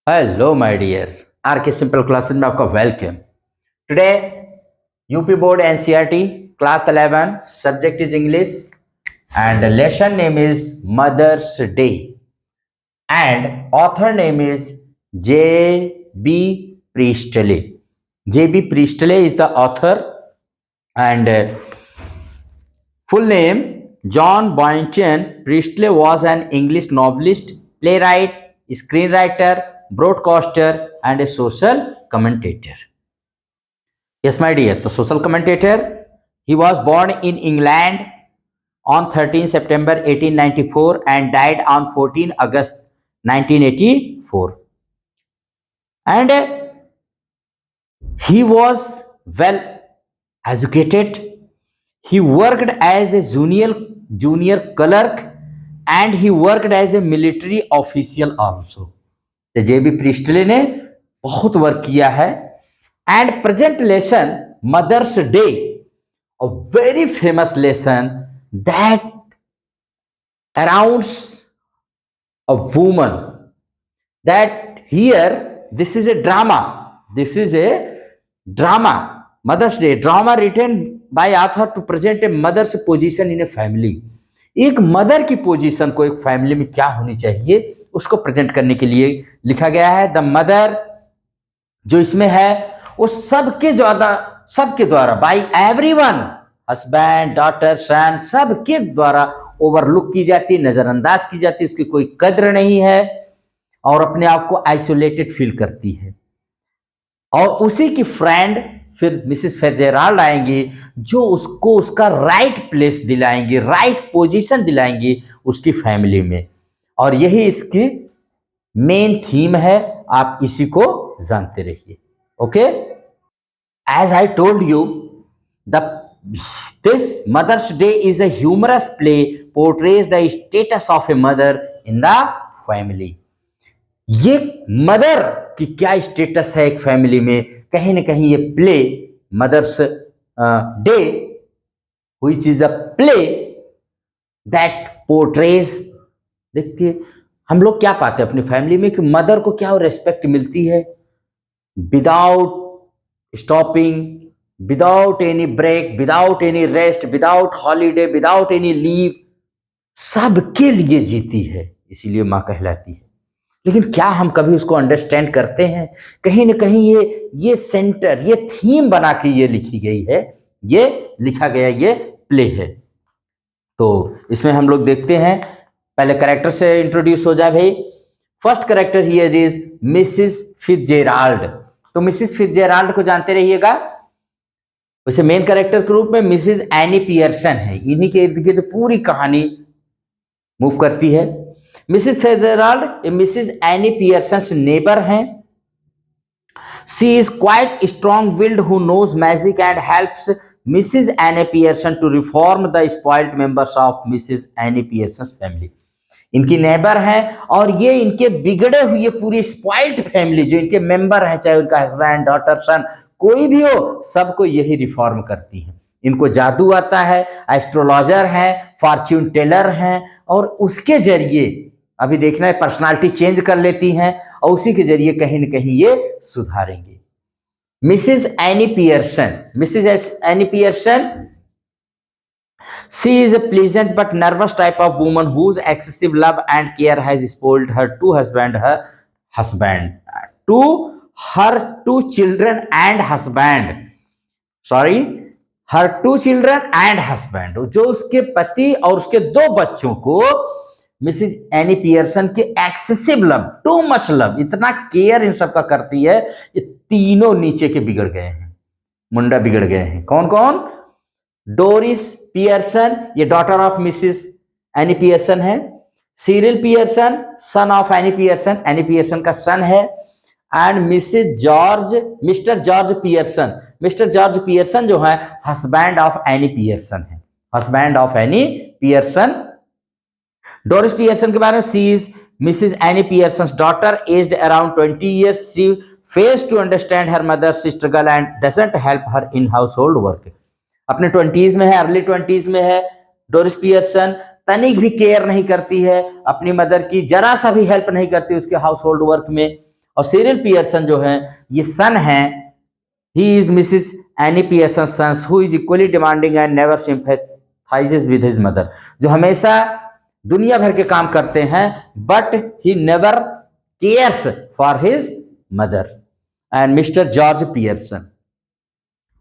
Hello my dear R K simple classes में आपका welcome. Today UP board NCERT class 11 subject is English and lesson name is Mother's Day and author name is J B Priestley. J.B. Priestley is the author and full name John Boynton Priestley was an English novelist, playwright, screenwriter, broadcaster and a social commentator. Yes, my dear, the social commentator. He was born in England on 13 September 1894 and died on 14 August 1984. And he was well educated. He worked as a junior clerk and he worked as a military official also. तो जे B Priestley ने बहुत work किया है. And present lesson Mother's Day, a very famous lesson that arounds a woman, that here this is a drama, mother's day drama written by author to present a mother's position in a family. एक mother की position को एक family में क्या होनी चाहिए उसको present करने के लिए लिखा गया है. द मदर जो इसमें है वो सबके द्वारा बाय एवरीवन, हस्बैंड, डॉटर, सन, सबके द्वारा ओवरलुक की जाती, नजरअंदाज की जाती, इसकी कोई कद्र नहीं है और अपने आप को आइसोलेटेड फील करती है. और उसी की फ्रेंड फिर मिसेस फिट्जजेराल्ड आएंगी जो उसको उसका राइट प्लेस दिलाएंगी, राइट पोजीशन दिलाएंगी उसकी फैमिली में. और यही इसकी मेन थीम है. आप इसी को जानते रहिए. Okay, as I told you, this Mother's Day is a humorous play portrays the status of a mother in the family. ये मदर की क्या स्टेटस है एक फैमिली में, कहीं ना कहीं ये play Mother's Day which is a play that portrays. देखिए हम लोग क्या पाते हैं अपनी फैमिली में कि मदर को क्या रेस्पेक्ट मिलती है, without stopping, without any break, without any rest, without holiday, without any leave, सबके लिए जीती है, इसीलिए माँ कहलाती है. लेकिन क्या हम कभी उसको अंडरस्टैंड करते हैं? कहीं ना कहीं ये सेंटर, ये थीम बना के ये लिखी गई है, ये लिखा गया ये प्ले है. तो इसमें हम लोग देखते हैं, पहले कैरेक्टर से इंट्रोड्यूस हो जाए भाई. First character here is Mrs Fitzgerald. तो मिसिस फिट्जजेराल्ड को जानते रहिएगा. वैसे मेन कैरेक्टर के रूप में मिसिस एनी पियर्सन है. इन्हीं के इर्द गिर्द पूरी कहानी मूव करती है. Mrs Fitzgerald Mrs Annie Pearson neighbour हैं. She is quite strong willed who knows magic and helps Mrs Annie Pearson to reform the spoiled members of Mrs Annie Pearson family. इनकी नेबर हैं और ये इनके बिगड़े हुए पूरी स्पॉइल्ड फैमिली जो इनके मेंबर हैं, चाहे उनका हस्बैंड, डॉटर, सन कोई भी हो, सबको यही रिफॉर्म करती हैं. इनको जादू आता है, एस्ट्रोलॉजर हैं, फॉर्च्यून टेलर हैं और उसके जरिए अभी देखना है पर्सनालिटी चेंज कर लेती हैं और उसी के जरिए कहीं ना कहीं ये सुधारेंगे. Mrs Annie Pearson she is a pleasant but nervous type of woman whose excessive love and care has spoiled her two children and husband. जो उसके पति और उसके दो बच्चों को मिसिस एनी पियर्सन के excessive love, too much love, इतना केयर इन सबका करती है, ये तीनों नीचे के बिगड़ गए हैं, मुंडा बिगड़ गए हैं. कौन कौन? डोरिस पियर्सन, ये daughter of Mrs Annie Pearson है. Cyril Pearson son of Annie Pearson का सन है. एंड मिस्टर जॉर्ज पियर्सन जो है husband of Annie Pearson. Doris Pearson के बारे में, she is Mrs Annie Pearson's daughter, aged around 20 years. She fails to understand her mother's struggle and doesn't help her in household work. अपने 20s में है, early 20s में है. Doris Pearson तनिक भी केयर नहीं करती है अपनी मदर की, जरा सा भी हेल्प नहीं करती उसके हाउस होल्ड वर्क में. और सिरिल पियर्सन जो है ये सन है, he is Mrs Annie Pearson sons who is equally demanding and never sympathises with his mother, जो हमेशा दुनिया भर के काम करते हैं but he never cares for his mother. And Mr George Pearson,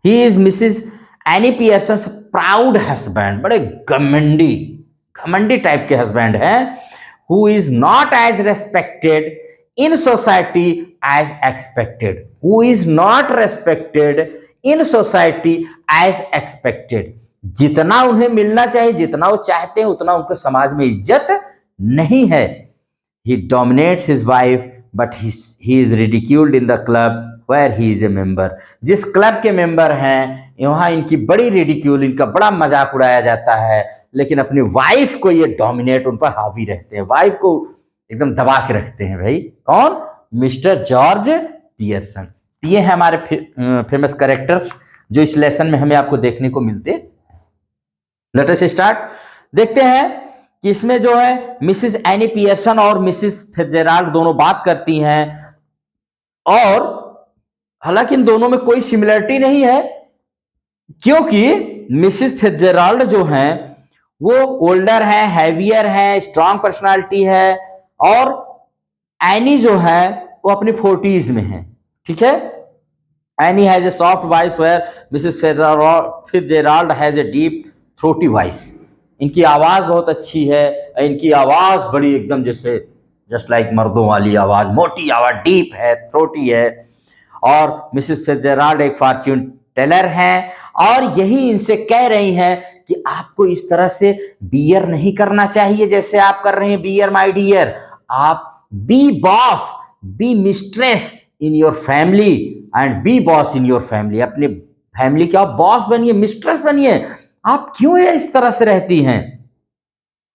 he is Mrs Annie Pearson proud husband, बड़े घमंडी टाइप के हस्बैंड हैं, who is not as respected in society as expected, who is not respected in society as expected, जितना उन्हें मिलना चाहिए, जितना वो चाहते हैं उतना उनको समाज में इज्जत नहीं है। He dominates his wife but he is ridiculed in the club where he is a member, जिस क्लब के मेंबर हैं वहां इनकी बड़ी रिडिक्यूल, इनका बड़ा मजाक उड़ाया जाता है, लेकिन अपनी वाइफ को ये डोमिनेट, उन पर हावी रहते हैं, वाइफ को एकदम दबा के रखते हैं। भाई कौन? Mister George Pearson. ये है हमारे फेमस कैरेक्टर्स जो इस लेसन में हमें आपको देखने को मिलते। Let us start. देखते हैं कि इसमें जो है मिसिस एनी पियर्सन और मिसिस फिट्जेराल्ड दोनों बात करती हैं, और हालांकि इन दोनों में कोई सिमिलरिटी नहीं है, क्योंकि मिसिस फिट्जेराल्ड जो हैं वो ओल्डर है, हैवियर है, स्ट्रांग पर्सनालिटी है, और एनी जो है वो अपनी 40s में है। ठीक है, Annie has a soft voice where Mrs Fitzgerald has a deep throaty voice. इनकी आवाज बहुत अच्छी है, इनकी आवाज बड़ी एकदम जैसे जस्ट लाइक मर्दों वाली आवाज, मोटी आवाज, डीप है, थ्रोटी है। और मिसिस फिट्जेराल्ड एक फॉर्च्यून टेलर हैं, और यही इनसे कह रही हैं कि आपको इस तरह से बियर नहीं करना चाहिए जैसे आप कर रहे हैं बियर माय डियर। आप be boss, be mistress in your family and be boss in your family. अपने फैमिली के आप बॉस बनिए, मिस्ट्रेस बनिए। आप क्यों ये इस तरह से रहती हैं?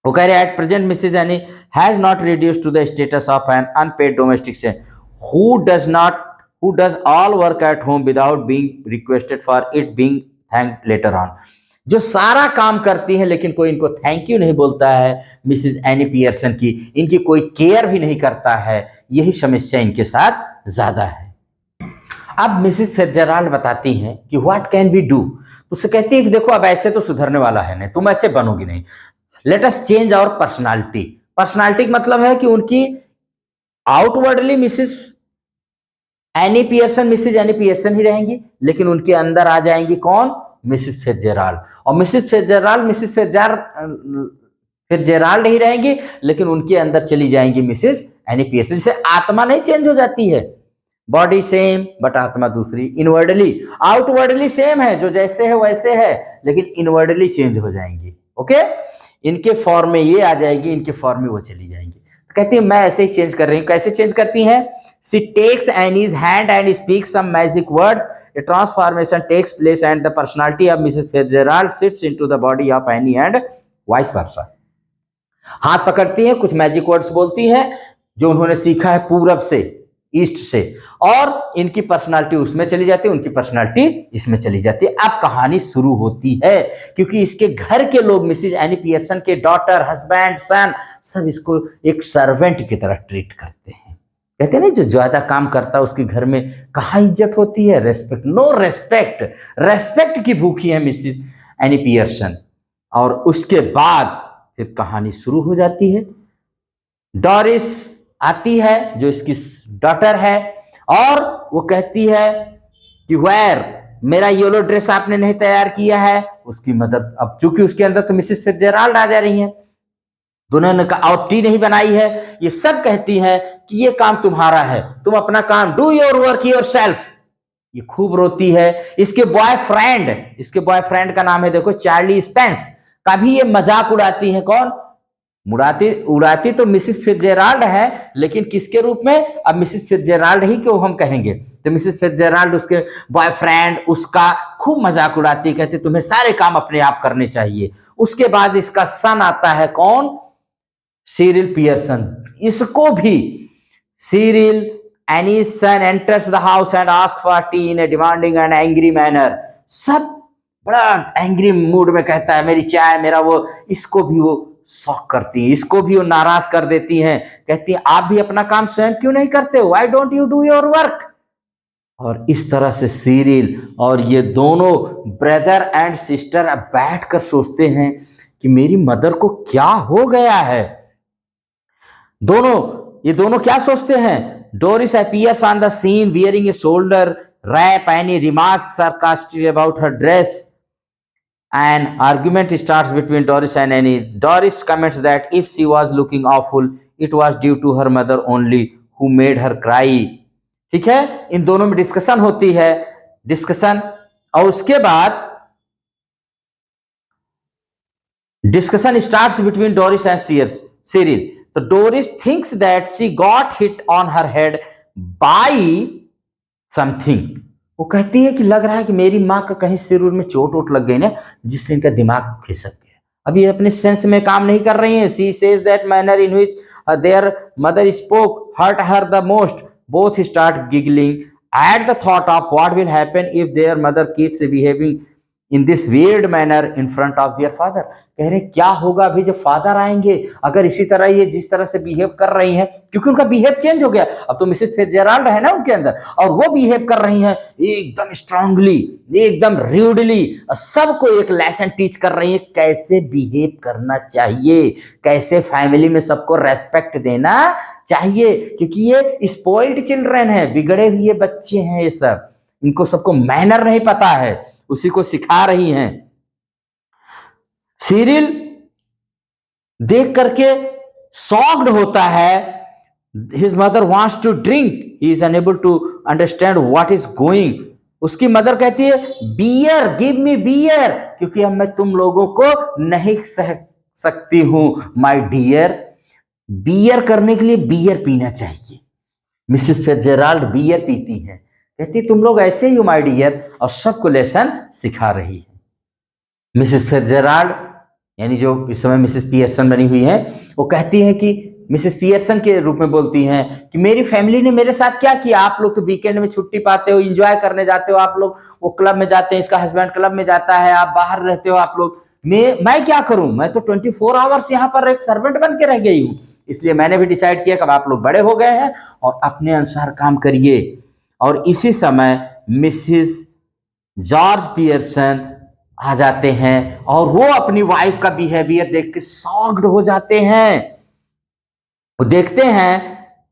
वो कह रहे at present Mrs Annie has not reduce to the status of an unpaid domestic से who does all work at home without being requested for it being thanked later on। जो सारा काम करती है लेकिन कोई इनको थैंक यू नहीं बोलता है, मिसिस एनी पियर्सन की, इनकी कोई केयर भी नहीं करता है, यही समस्या इनके साथ ज्यादा है। अब मिसिस फिट्जेराल्ड बताती हैं कि व्हाट कैन बी डू, उससे कहती है कि देखो अब ऐसे तो सुधरने वाला है नहीं, तुम ऐसे बनोगी नहीं, let us change our personality. Personality का मतलब है कि उनकी आउटवर्डली मिसिस एनी पियर्सन ही रहेंगी, लेकिन उनके अंदर आ जाएंगी कौन? Mrs Fitzgerald. और मिसिस फिट्जेराल्ड ही रहेंगी, लेकिन उनके अंदर चली जाएंगी मिसिस एनी पियर्सन। जिसे आत्मा नहीं चेंज हो जाती है, बॉडी सेम बट आत्मा दूसरी। इनवर्डली, आउटवर्डली सेम है, जो जैसे है वैसे है, लेकिन इनवर्डली चेंज हो जाएंगी। ओके, इनके फॉर्म में ये आ जाएगी, इनके फॉर्म में वो चली जाएंगी। तो कहती है मैं ऐसे ही चेंज कर रही हूँ। कैसे चेंज करती हैं? She takes Annie's hand and speaks some magic words. A transformation takes place and the personality of Mrs. Fitzgerald sits into the body of Annie and vice versa. हाथ पकड़ती हैं, कुछ मैजिक वर्ड्स बोलती हैं जो उन्होंने सीखा है पूरब से, ईस्ट से, और इनकी पर्सनालिटी उसमें चली जाती है, उनकी पर्सनालिटी इसमें चली जाती है। अब कहानी शुरू होती है, क्योंकि इसके घर के लोग मिसिज एनी पियर्सन के डॉटर, हस्बैंड, सन, सब इसको एक सर्वेंट की तरह ट्रीट करते हैं। कहते हैं ना, जो ज्यादा काम करता है उसके घर में कहाँ इज्जत होती है? Respect, no respect. रेस्पेक्ट की भूखी है मिसिस एनी पियर्सन। और उसके बाद फिर कहानी शुरू हो जाती है। डॉरिस आती है जो इसकी डॉटर है, और वो कहती है कि वेयर, मेरा येलो ड्रेस आपने नहीं तैयार किया है। उसकी मदर, अब चूंकि उसके अंदर तो मिसिस फिट्जेराल्ड आ जा रही हैं, दोनों ने कहा और टी नहीं बनाई है, ये सब कहती हैं कि ये काम तुम्हारा है, तुम अपना काम, डू योर वर्क योरसेल्फ। ये खूब रोती है। इसके बॉयफ्रेंड का नाम है देखो चार्ली स्पेंस, कभी ये मजाक उड़ाती है। कौन उड़ाती तो मिसिस फिट्जेराल्ड है, लेकिन किसके रूप में? अब मिसिस फिट्जेराल्ड ही क्यों हम कहेंगे, तो मिसिस फिट्जेराल्ड उसके बॉयफ्रेंड उसका खूब मजाक उड़ाती, कहती तुम्हें सारे काम अपने आप करने चाहिए। उसके बाद इसका सन आता है कौन? Cyril Pearson. इसको भी Cyril एनी's son enters the house and asks for tea in a demanding and angry manner। सब बड़ा एंग्री मूड में कहता है मेरी चाय, मेरा वो। इसको भी वो शॉक करती हैं, इसको भी वो नाराज कर देती हैं, कहती हैं आप भी अपना काम स्वयं क्यों नहीं करते हो, why don't you do your work. और इस तरह से सीरिल और ये दोनों ब्रदर एंड सिस्टर अब बैठकर सोचते हैं कि मेरी मदर को क्या हो गया है। ये दोनों क्या सोचते हैं। Doris appears on the scene wearing a shoulder wrap and he remarks sarcastically about her dress. An argument starts between Doris and Annie. Doris comments that if she was looking awful, it was due to her mother only, who made her cry. ठीक है, इन दोनों में discussion होती है, discussion, और उसके बाद discussion starts between Doris and Cyril. तो Doris thinks that she got hit on her head by something. वो कहती है कि लग रहा है कि मेरी माँ का कहीं सिर में चोट वोट लग गई ना, जिससे इनका दिमाग खिसक गया। अभी अपने सेंस में काम नहीं कर रही है। She says that manner in which their mother spoke hurt her the most. Both start giggling at the thought of what will happen if their mother keeps behaving in this weird manner in front of their father. कह रहे क्या होगा अभी जब father आएंगे, अगर इसी तरह ये जिस तरह से बिहेव कर रही हैं, क्योंकि उनका बिहेव चेंज हो गया। अब तो मिसेस फिट्जराल्ड है ना उनके अंदर, और वो बिहेव कर रही हैं एकदम स्ट्रांगली, एकदम र्यूडली, सबको एक लेसन टीच कर रही है कैसे बिहेव करना चाहिए, कैसे फैमिली में सबको रेस्पेक्ट देना चाहिए। क्योंकि ये स्पॉइल्ड चिल्ड्रन है, बिगड़े हुए बच्चे हैं ये सब, इनको सबको मैनर नहीं पता है, उसी को सिखा रही हैं। सीरिल देख करके शॉक्ड होता है। His mother wants to drink, he is unable to understand what is going. उसकी मदर कहती है बियर, गिव मी बियर, क्योंकि अब मैं तुम लोगों को नहीं सह सकती हूं माय डियर। बियर करने के लिए बियर पीना चाहिए। मिसेस फिट्जराल्ड बियर पीती हैं, कहती तुम लोग ऐसे ही हो माय डियर, और सबको लेसन सिखा रही है। मिसेस फिट्जराल्ड यानी जो इस समय मिसेस पियर्सन बनी हुई है, वो कहती है कि मिसेस पियर्सन के रूप में बोलती हैं कि मेरी फैमिली ने मेरे साथ क्या किया। आप लोग तो वीकेंड में छुट्टी पाते हो, एंजॉय करने जाते हो, आप लोग वो क्लब में जाते हैं, इसका हस्बैंड क्लब में जाता है, आप बाहर रहते हो, आप लोग, मैं क्या करूं, मैं तो 24 आवर्स यहाँ पर एक सर्वेंट बन के रह गई हूँ। इसलिए मैंने भी डिसाइड किया कि आप लोग बड़े हो गए हैं और अपने अनुसार काम करिए। और इसी समय मिसेस जॉर्ज पियर्सन आ जाते हैं और वो अपनी वाइफ का बिहेवियर देख के शॉक्ड हो जाते हैं। वो देखते हैं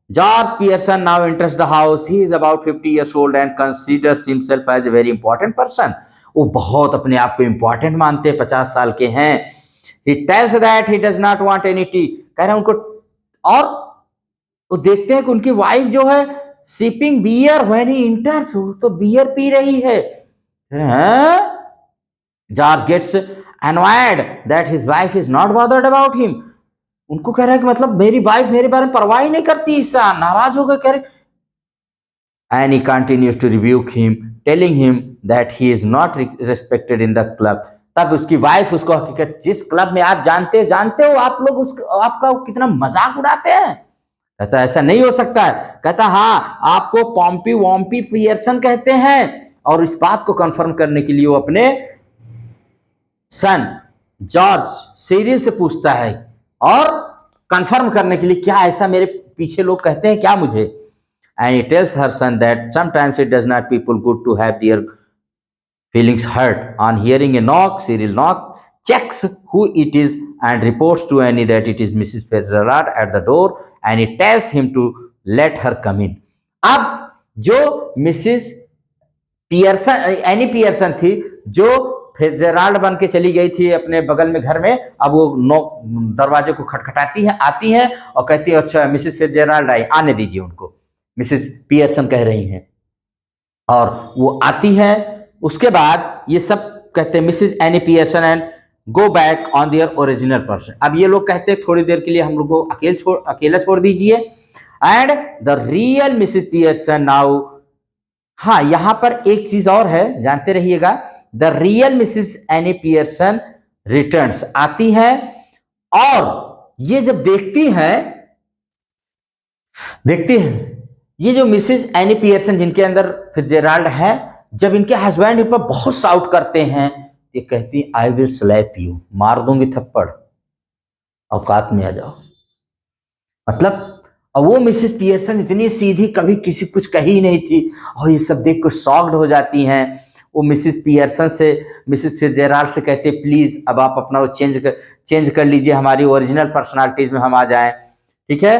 George Pearson now enters the house, he is about 50 years old and considers himself as a very important person। वो बहुत अपने आप को इंपॉर्टेंट मानते हैं, 50 साल के हैं। he tells that he does not want any tea, कह रहे हैं उनको, और वो देखते हैं कि उनकी वाइफ जो है sipping beer when he enters, तो बियर पी रही है। George gets annoyed that his wife is not bothered about him। उनको कह रहा है कि मतलब मेरी वाइफ मेरे बारे में परवाह ही नहीं करती, इससे नाराज हो गए, कह रहे। and he continues to rebuke him telling him that he is not respected in the club। तब उसकी वाइफ उसको हकीकत, जिस क्लब में आप जानते हो आप लोग उसको, आपका कितना मजाक उड़ाते हैं। कहता ऐसा नहीं हो सकता है। कहता हाँ, आपको पॉम्पी वॉम्पी पियर्सन कहते हैं। और इस बात को कंफर्म करने के लिए वो अपने सन जॉर्ज सीरिल से पूछता है और कंफर्म करने के लिए, क्या ऐसा मेरे पीछे लोग कहते हैं क्या मुझे। And he tells her son that sometimes it does not people good to have their feelings hurt. On hearing a knock, Cyril knock, checks who it is and reports to Annie that it is Mrs. Fitzgerald at the door and he tells him to let her come in। अब जो Mrs Pearson, any Pearson थी, जो Fitzgerald बन के चली गई थी अपने बगल में घर में, अब वो दरवाजे को खटखटाती है, आती है और कहती है अच्छा मिसिस फिट्जराल्ड आई, आने दीजिए उनको, मिसिस पियर्सन कह रही हैं। और वो आती है। उसके बाद ये सब कहते हैं Mrs Annie Pearson and go back on their original person. अब ये लोग कहते हैं थोड़ी देर के लिए हम लोग को अकेला छोड़ दीजिए। And the real Mrs Pearson now, हाँ यहां पर एक चीज और है, जानते रहिएगा। The real Mrs Annie Pearson returns, आती है और ये जब देखती हैं ये जो मिसिस एनी पियर्सन जिनके अंदर फिट्जराल्ड है, जब इनके हस्बैंड पर बहुत शाउट करते हैं, ये कहती आई विल स्लैप यू, मार दूंगी थप्पड़। औकात में आ जाओ। मतलब और वो मिसेस पियर्सन इतनी सीधी, कभी किसी कुछ कही नहीं थी, और ये सब देख कर शॉक्ड हो जाती हैं। वो मिसेस पियर्सन से, मिसेस फिट्जजेराल्ड से कहते प्लीज अब आप अपना वो चेंज कर लीजिए, हमारी ओरिजिनल पर्सनालिटीज में हम आ जाएं, ठीक है।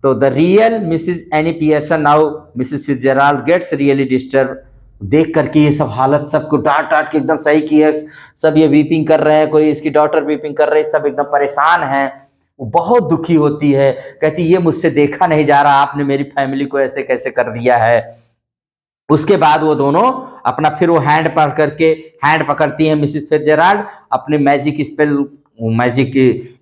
तो the real Mrs Annie Pearson now Mrs Fitzgerald gets really disturb. देख करके ये सब हालत, सबको डांट डांट के एकदम सही की है, सब ये वीपिंग कर रहे हैं, कोई इसकी डॉटर वीपिंग कर रही है, सब एकदम परेशान हैं। वो बहुत दुखी होती है, कहती ये मुझसे देखा नहीं जा रहा, आपने मेरी फैमिली को ऐसे कैसे कर दिया है। उसके बाद वो दोनों अपना फिर वो हैंड पकड़ती हैं मिसेस फिट्जजेराल्ड, अपने मैजिक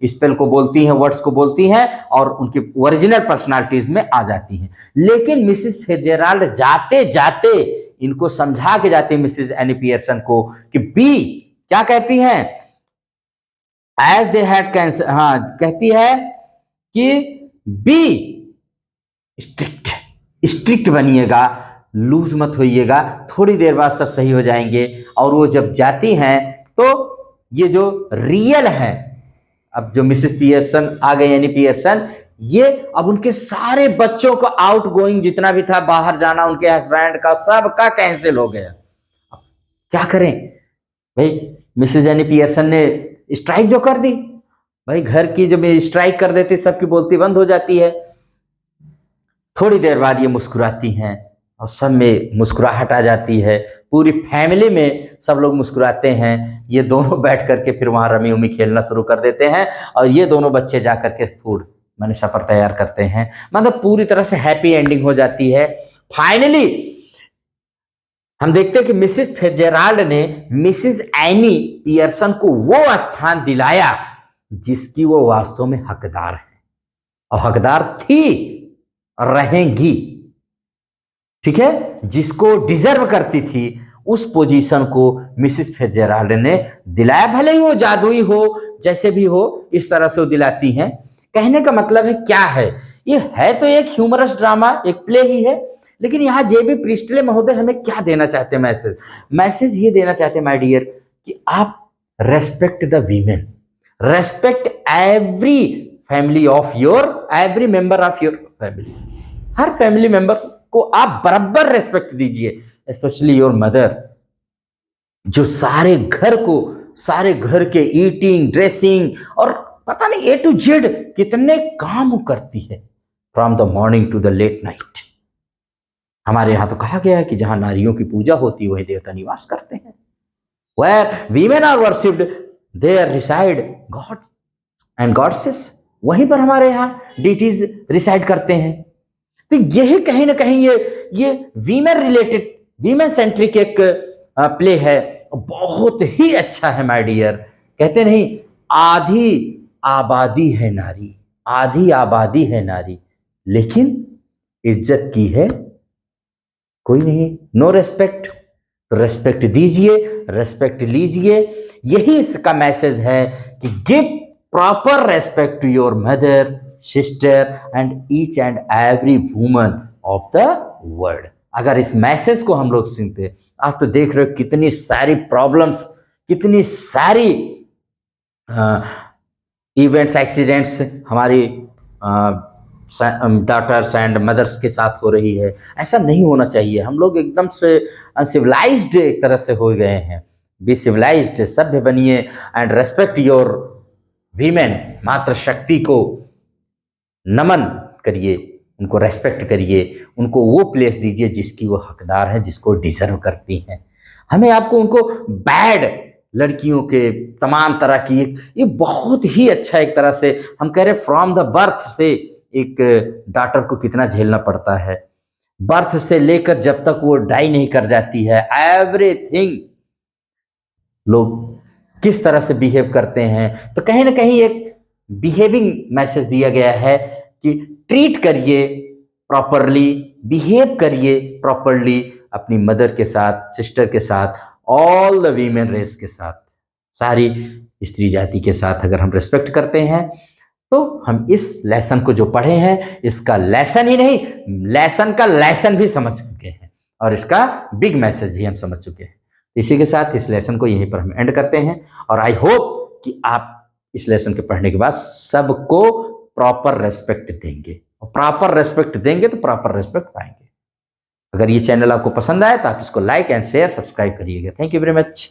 स्पेल को बोलती हैं, वर्ड्स को बोलती हैं, और उनकी ओरिजिनल पर्सनालिटीज में आ जाती हैं। लेकिन मिसेस फिट्जजेराल्ड जाते जाते इनको समझा के जाती है मिसेस एनी पियर्सन को कि बी, क्या कहती हैं, एज दे हैड कैंसर, हाँ कहती है कि बी स्ट्रिक्ट बनिएगा, लूज मत होइएगा, थोड़ी देर बाद सब सही हो जाएंगे। और वो जब जाती हैं तो ये जो रियल है, अब जो मिसेस पियर्सन आ गई यानी पियर्सन, ये अब उनके सारे बच्चों को आउट गोइंग जितना भी था, बाहर जाना उनके हस्बैंड का, सबका कैंसिल हो गया। अब क्या करें भाई, मिसेस एनी पियर्सन ने स्ट्राइक जो कर दी, भाई घर की जब स्ट्राइक कर देती सबकी बोलती बंद हो जाती है। थोड़ी देर बाद ये मुस्कुराती हैं और सब में मुस्कुराहट आ जाती है, पूरी फैमिली में सब लोग मुस्कुराते हैं। ये दोनों बैठ करके फिर वहाँ रमी उमी खेलना शुरू कर देते हैं, और ये दोनों बच्चे जा करके फूड मैंने सफर तैयार करते हैं। मतलब पूरी तरह से हैप्पी एंडिंग हो जाती है। फाइनली हम देखते हैं कि मिसेस फिट्जजेराल्ड ने मिसेस एनी पियर्सन को वो स्थान दिलाया जिसकी वो वास्तव में हकदार है, और हकदार थी, रहेंगी, ठीक है। जिसको डिजर्व करती थी उस पोजीशन को मिसेस फिट्जजेराल्ड ने दिलाया, भले ही वो जादुई हो, जैसे भी हो, इस तरह से वो दिलाती हैं। कहने का मतलब है क्या है, ये है तो एक ह्यूमरस ड्रामा, एक प्ले ही है, लेकिन यहाँ जेबी प्रीस्टले महोदय हमें क्या देना चाहते हैं, मैसेज ये देना चाहते हैं माय डियर, कि आप respect the women, respect every family of your, every member of your family. Her family member को आप बराबर रेस्पेक्ट दीजिए, स्पेशली योर मदर, जो सारे घर के ईटिंग, ड्रेसिंग और पता नहीं ए टू जेड कितने काम करती है, from the morning to the late night. हमारे यहां तो कहा गया है कि जहां नारियों की पूजा होती है वही देवता निवास करते हैं। Where women are worshipped, there reside God and goddesses। वहीं पर हमारे यहाँ डीटीज रिसाइड करते हैं। तो यही कहीं ना कहीं ये वीमेन रिलेटेड, वीमेन सेंट्रिक एक प्ले है, बहुत ही अच्छा है माय डियर। कहते नहीं, आधी आबादी है नारी, आधी आबादी है नारी, लेकिन इज्जत की है कोई नहीं, नो रेस्पेक्ट। तो रेस्पेक्ट दीजिए, रेस्पेक्ट लीजिए। यही इसका मैसेज है कि give proper respect to your mother, sister and each and every woman of the world. अगर इस मैसेज को हम लोग सुनते, आप तो देख रहे हो कितनी सारी प्रॉब्लम्स, कितनी सारी इवेंट्स, एक्सीडेंट्स हमारी डॉटर्स एंड मदर्स के साथ हो रही है। ऐसा नहीं होना चाहिए। हम लोग एकदम से अनसिविलाइज्ड एक तरह से हो गए हैं। बी सिविलाइज्ड, सभ्य बनिए एंड रेस्पेक्ट योर वीमेन। मात्र शक्ति को नमन करिए, उनको रेस्पेक्ट करिए, उनको वो प्लेस दीजिए जिसकी वो हकदार है, जिसको डिजर्व करती हैं। हमें आपको उनको बैड लड़कियों के तमाम तरह की ये बहुत ही अच्छा एक तरह से हम कह रहे फ्रॉम द बर्थ से एक डॉटर को कितना झेलना पड़ता है, बर्थ से लेकर जब तक वो डाई नहीं कर जाती है, एवरीथिंग लोग किस तरह से बिहेव करते हैं। तो कहीं ना कहीं एक बिहेविंग मैसेज दिया गया है कि ट्रीट करिए प्रॉपरली, बिहेव करिए प्रॉपरली अपनी मदर के साथ, सिस्टर के साथ, ऑल द वीमेन रेस के साथ, सारी स्त्री जाति के साथ अगर हम रिस्पेक्ट करते हैं तो हम इस लेसन को जो पढ़े हैं, इसका लेसन ही नहीं, लेसन का लेसन भी समझ चुके हैं और इसका बिग मैसेज भी हम समझ चुके हैं। इसी के साथ इस लेसन को यहीं पर हम एंड करते हैं और आई होप कि आप इस लेसन के पढ़ने के बाद सबको प्रॉपर रेस्पेक्ट देंगे, और प्रॉपर रेस्पेक्ट देंगे तो प्रॉपर रेस्पेक्ट पाएंगे। अगर ये चैनल आपको पसंद आए तो आप इसको लाइक एंड शेयर सब्सक्राइब करिएगा। Thank you very much.